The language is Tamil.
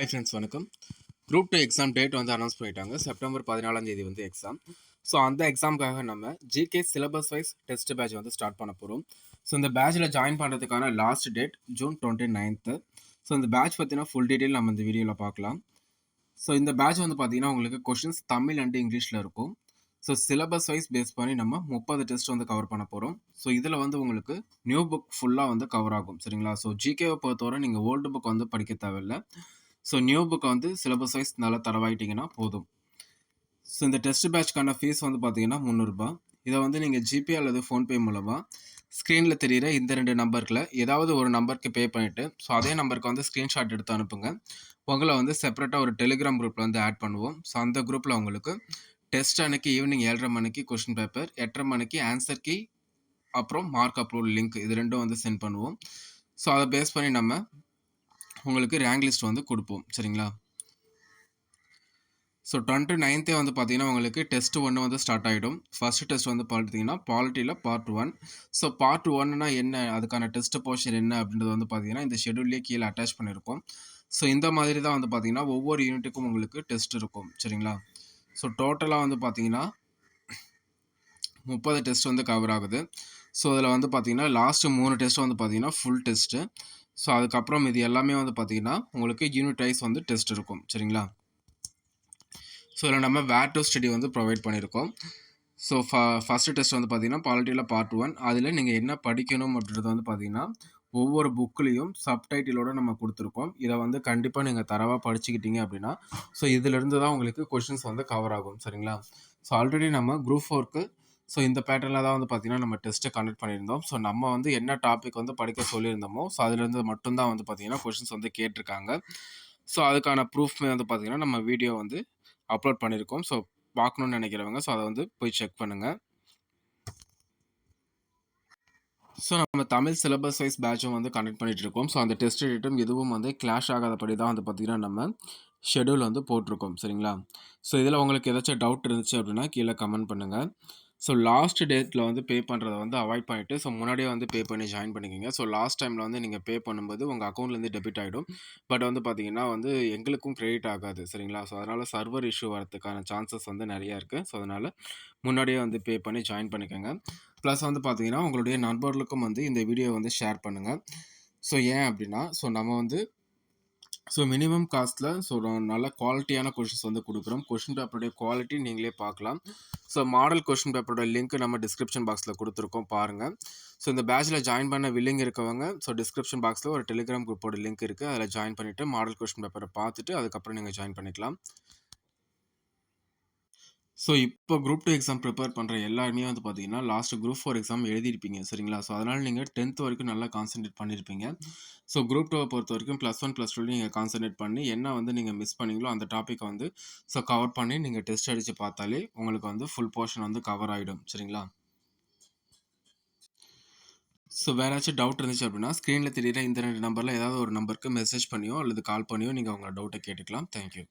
ஹாய் ஃப்ரெண்ட்ஸ் வணக்கம். குரூப் 2 எக்ஸாம் டேட் வந்து அனௌன்ஸ் பண்ணிட்டாங்க. செப்டம்பர் 14ஆம் தேதி வந்து எக்ஸாம். ஸோ அந்த எக்ஸாமுக்காக நம்ம GK syllabus wise test batch வந்து ஸ்டார்ட் பண்ண போகிறோம். ஸோ இந்த பேட்சில் ஜாயின் பண்ணுறதுக்கான last date June 29th. So இந்த பேட்ச் பற்றின ஃபுல் டீட்டெயில் நம்ம இந்த வீடியோவில் பார்க்கலாம். ஸோ இந்த பேட்ச் வந்து பார்த்தீங்கன்னா உங்களுக்கு கொஷின்ஸ் தமிழ் அண்ட் இங்கிலீஷில் இருக்கும். ஸோ சிலபஸ் வைஸ் பேஸ் பண்ணி நம்ம 30 டெஸ்ட் வந்து கவர் பண்ண போகிறோம். ஸோ இதில் வந்து உங்களுக்கு நியூ புக் ஃபுல்லாக வந்து கவர் ஆகும். சரிங்களா? ஸோ ஜிகேவை பொறுத்தவரை நீங்கள் ஓல்டு புக் வந்து படிக்க தேவையில்லை. ஸோ நியூ புக்கை வந்து சிலபஸ் வைஸ் நல்லா தரவாயிட்டிங்கன்னா போதும். ஸோ இந்த டெஸ்ட் பேட்ச்க்கான ஃபீஸ் வந்து பார்த்தீங்கன்னா ₹300. இதை வந்து நீங்கள் ஜிபே அல்லது ஃபோன்பே மூலமாக ஸ்க்ரீனில் தெரிகிற இந்த 2 நம்பருக்குள்ள ஏதாவது ஒரு நம்பருக்கு பே பண்ணிவிட்டு ஸோ அதே நம்பருக்கு வந்து ஸ்க்ரீன்ஷாட் எடுத்து அனுப்புங்க. உங்களை வந்து செப்பரேட்டாக ஒரு டெலிகிராம் குரூப்பில் வந்து ஆட் பண்ணுவோம். ஸோ அந்த குரூப்பில் உங்களுக்கு டெஸ்ட் அன்னைக்கு ஈவினிங் 7:30 மணிக்கு கொஷின் பேப்பர், 8:30 மணிக்கு ஆன்சர் கீ, அப்புறம் மார்க் அப்லோட் லிங்க் இது ரெண்டும் வந்து சென்ட் பண்ணுவோம். ஸோ அதை பேஸ் பண்ணி நம்ம உங்களுக்கு ரேங்க் லிஸ்ட் வந்து கொடுப்போம். சரிங்களா? ஸோ 29th வந்து பார்த்தீங்கன்னா உங்களுக்கு டெஸ்ட் 1 வந்து ஸ்டார்ட் ஆகிடும். ஃபர்ஸ்ட் டெஸ்ட் வந்து பார்த்தீங்கன்னா பாலிட்டியில் பார்ட் 1. ஸோ பார்ட் 1னா என்ன, அதுக்கான டெஸ்ட் போர்ஷன் என்ன அப்படின்றது வந்து பார்த்தீங்கன்னா இந்த ஷெடியூல்லேயே கீழே அட்டாச் பண்ணியிருக்கோம். ஸோ இந்த மாதிரி தான் வந்து பார்த்தீங்கன்னா ஒவ்வொரு யூனிட்டுக்கும் உங்களுக்கு டெஸ்ட் இருக்கும். சரிங்களா? ஸோ டோட்டலாக வந்து பார்த்தீங்கன்னா 30 டெஸ்ட் வந்து கவர் ஆகுது. ஸோ அதில் வந்து பார்த்தீங்கன்னா லாஸ்ட்டு 3 டெஸ்ட் வந்து பார்த்தீங்கன்னா ஃபுல் டெஸ்ட்டு. ஸோ அதுக்கப்புறம் இது எல்லாமே வந்து பார்த்தீங்கன்னா உங்களுக்கு யூனிட் வைஸ் வந்து டெஸ்ட் இருக்கும். சரிங்களா? ஸோ இதில் நம்ம வேர் டு ஸ்டடி வந்து ப்ரொவைட் பண்ணியிருக்கோம். ஸோ ஃபஸ்ட்டு டெஸ்ட் வந்து பார்த்தீங்கன்னா பாலிட்டியில் பார்ட் 1. அதில் நீங்கள் என்ன படிக்கணும் அப்படின்றது வந்து பார்த்தீங்கன்னா ஒவ்வொரு புக்லேயும் சப்டைட்டிலோட நம்ம கொடுத்துருக்கோம். இதை வந்து கண்டிப்பாக நீங்கள் தரவாக படிச்சுக்கிட்டீங்க அப்படின்னா ஸோ இதிலிருந்து தான் உங்களுக்கு கொஷின்ஸ் வந்து கவர் ஆகும். சரிங்களா? ஸோ ஆல்ரெடி நம்ம குரூப் 4க்கு ஸோ இந்த பேட்டர்னில் தான் வந்து பார்த்தீங்கன்னா நம்ம டெஸ்ட்டை கண்டக்ட் பண்ணியிருந்தோம். ஸோ நம்ம வந்து என்ன டாபிக் வந்து படிக்க சொல்லியிருந்தோமோ ஸோ அதுலேருந்து மட்டும்தான் வந்து பார்த்தீங்கன்னா கொஷின்ஸ் வந்து கேட்டிருக்காங்க. ஸோ அதுக்கான ப்ரூஃப்மே வந்து பார்த்தீங்கன்னா நம்ம வீடியோ வந்து அப்லோட் பண்ணியிருக்கோம். ஸோ பார்க்கணுன்னு நினைக்கிறவங்க ஸோ அதை வந்து போய் செக் பண்ணுங்கள். ஸோ நம்ம தமிழ் சிலபஸ் வைஸ் பேட்சும் வந்து கண்டக்ட் பண்ணிகிட்டு இருக்கோம். ஸோ அந்த டெஸ்ட் டேட்டும் எதுவும் வந்து கிளாஷ் ஆகாதபடி தான் வந்து பார்த்திங்கன்னா நம்ம ஷெடியூல் வந்து போட்டிருக்கோம். சரிங்களா? ஸோ இதில் உங்களுக்கு ஏதாச்சும் டவுட் இருந்துச்சு அப்படின்னா கீழே கமெண்ட் பண்ணுங்கள். ஸோ லாஸ்ட் டேட்டில் வந்து பே பண்ணுறதை வந்து அவாய்ட் பண்ணிவிட்டு ஸோ முன்னாடியே வந்து பே பண்ணி ஜாயின் பண்ணிக்கோங்க. ஸோ லாஸ்ட் டைமில் வந்து நீங்கள் பே பண்ணும்போது உங்கள் அக்கௌண்ட்லேருந்து டெபிட் ஆகிடும். பட் வந்து பார்த்தீங்கன்னா வந்து எங்களுக்கும் கிரெடிட் ஆகாது. சரிங்களா? ஸோ அதனால் சர்வர் இஷ்யூ வரதுக்கான சான்சஸ் வந்து நிறையா இருக்குது. ஸோ அதனால் முன்னாடியே வந்து பே பண்ணி ஜாயின் பண்ணிக்கோங்க. ப்ளஸ் வந்து பார்த்தீங்கன்னா உங்களுடைய நண்பர்களுக்கும் வந்து இந்த வீடியோ வந்து ஷேர் பண்ணுங்கள். ஸோ ஏன் அப்படின்னா ஸோ நம்ம வந்து ஸோ மினிமம் காஸ்ட்டில் ஸோ நல்ல குவாலிட்டியான கொஷின்ஸ் வந்து கொடுக்குறோம். கொஷின் பேப்பருடைய குவாலிட்டி நீங்களே பார்க்கலாம். ஸோ மாடல் கொஷின் பேப்பரோட லிங்க் நம்ம டிஸ்கிரிப்ஷன் பாக்ஸில் கொடுத்துருக்கோம், பாருங்கள். ஸோ இந்த பேட்சில் ஜாயின் பண்ண வில்லிங் இருக்கவங்க ஸோ டிஸ்கிரிப்ஷன் பாக்ஸில் ஒரு டெலிகிராம் குரூப்போட லிங்க் இருக்குது. அதில் ஜாயின் பண்ணிவிட்டு மாடல் கொஷின் பேப்பரை பார்த்துட்டு அதுக்கப்புறம் நீங்கள் ஜாயின் பண்ணிக்கலாம். ஸோ இப்போ குரூப் 2 எக்ஸாம் ப்ரிப்பேர் பண்ணுற எல்லாருமே வந்து பார்த்தீங்கன்னா லாஸ்ட் குரூப் 4 எக்ஸாம் எழுதியிருப்பீங்க. சரிங்களா? ஸோ அதனால் நீங்கள் 10th வரைக்கும் நல்லா கான்சன்ட்ரேட் பண்ணியிருப்பீங்க. ஸோ குரூப் 2 பொறுத்த வரைக்கும் +1 +2 நீங்கள் கான்சன்ட்ரேட் பண்ணி என்ன வந்து நீங்கள் மிஸ் பண்ணீங்களோ அந்த டாப்பிக்கை வந்து ஸோ கவர் பண்ணி நீங்கள் டெஸ்ட் அடித்து பார்த்தாலே உங்களுக்கு வந்து ஃபுல் போர்ஷன் வந்து கவர் ஆகிடும். சரிங்களா? ஸோ வேறு ஏதாச்சும் டவுட் இருந்துச்சு அப்படின்னா ஸ்க்ரீனில் தெரியிற இந்த 2 நம்பரில் ஏதாவது ஒரு நம்பருக்கு மெசேஜ் பண்ணியோ அல்லது கால் பண்ணியோ நீங்கள் உங்களோட டவுட்டை கேட்டுக்கலாம். தேங்க்யூ.